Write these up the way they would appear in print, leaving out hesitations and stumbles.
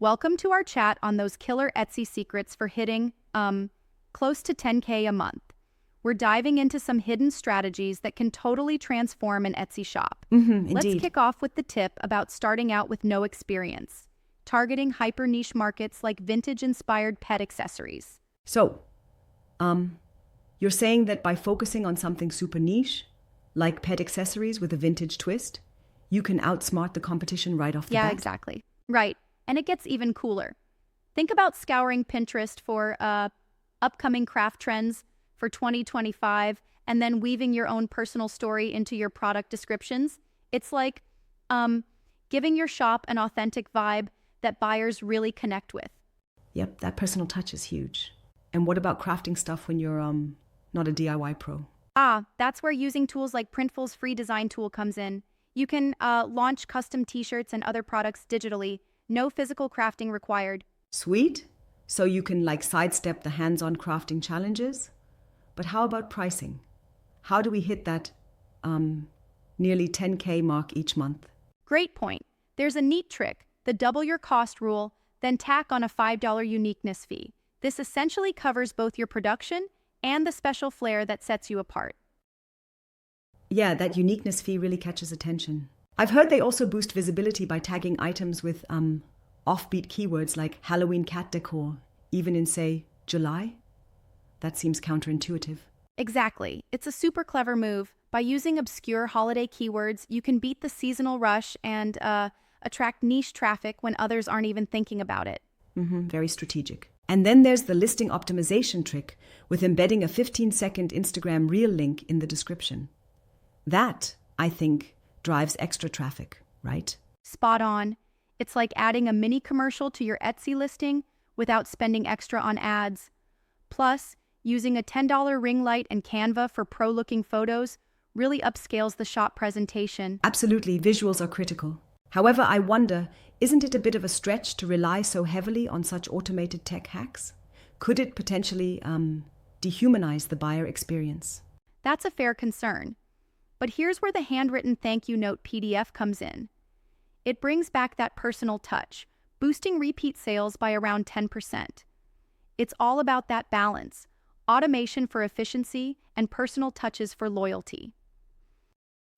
Welcome to our chat on those killer Etsy secrets for hitting, close to 10K a month. We're diving into some hidden strategies that can totally transform an Etsy shop. Let's Indeed. kick off with the tip about starting out with no experience, targeting hyper niche markets like vintage-inspired pet accessories. So, you're saying that by focusing on something super niche, like pet accessories with a vintage twist, you can outsmart the competition right off the Yeah, bat? exactly. Right. And it gets even cooler. Think about scouring Pinterest for upcoming craft trends for 2025 and then weaving your own personal story into your product descriptions. It's like giving your shop an authentic vibe that buyers really connect with. Yep, that personal touch is huge. And what about crafting stuff when you're not a DIY pro? That's where using tools like Printful's free design tool comes in. You can launch custom t-shirts and other products digitally. No physical crafting required. Sweet. So you can sidestep the hands-on crafting challenges. But how about pricing? How do we hit that nearly 10K mark each month? Great point. There's a neat trick, the double your cost rule, then tack on a $5 uniqueness fee. This essentially covers both your production and the special flair that sets you apart. Yeah, that uniqueness fee really catches attention. I've heard they also boost visibility by tagging items with offbeat keywords like Halloween cat decor, even in, say, July. That seems counterintuitive. Exactly. It's a super clever move. By using obscure holiday keywords, you can beat the seasonal rush and attract niche traffic when others aren't even thinking about it. Very strategic. And then there's the listing optimization trick with embedding a 15-second Instagram reel link in the description. That, I think, drives extra traffic, right? Spot on. It's like adding a mini commercial to your Etsy listing without spending extra on ads. Plus, using a $10 ring light and Canva for pro-looking photos really upscales the shop presentation. Absolutely, visuals are critical. However, I wonder, isn't it a bit of a stretch to rely so heavily on such automated tech hacks? Could it potentially dehumanize the buyer experience? That's a fair concern. But here's where the handwritten thank you note PDF comes in. It brings back that personal touch, boosting repeat sales by around 10%. It's all about that balance, automation for efficiency and personal touches for loyalty.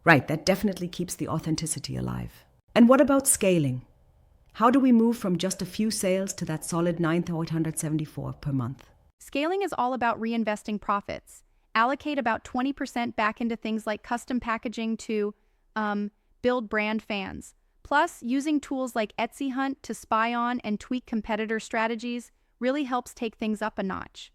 Right, that definitely keeps the authenticity alive. And what about scaling? How do we move from just a few sales to that solid 9,874 per month? Scaling is all about reinvesting profits. Allocate about 20% back into things like custom packaging to build brand fans. Plus, using tools like Etsy Hunt to spy on and tweak competitor strategies really helps take things up a notch.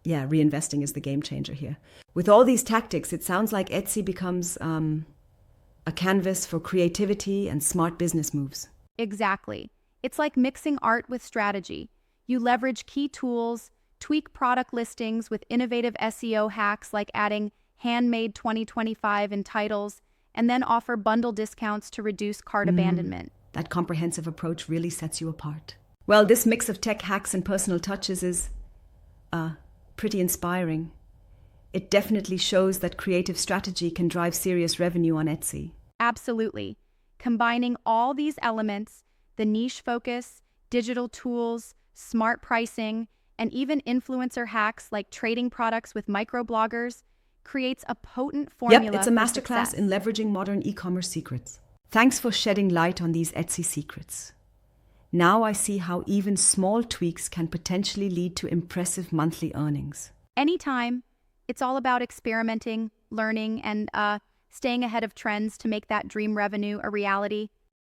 Yeah, reinvesting is the game changer here. With all these tactics, it sounds like Etsy becomes a canvas for creativity and smart business moves. Exactly. It's like mixing art with strategy. You leverage key tools, tweak product listings with innovative SEO hacks like adding handmade 2025 in titles, and then offer bundle discounts to reduce cart abandonment. That comprehensive approach really sets you apart. Well, this mix of tech hacks and personal touches is pretty inspiring. It definitely shows that creative strategy can drive serious revenue on Etsy. Absolutely. Combining all these elements, the niche focus, digital tools, smart pricing, and even influencer hacks like trading products with microbloggers, creates a potent formula. Yep, it's a for masterclass success. in leveraging modern e-commerce secrets. Thanks for shedding light on these Etsy secrets. Now I see how even small tweaks can potentially lead to impressive monthly earnings. Anytime. It's all about experimenting, learning, and staying ahead of trends to make that dream revenue a reality.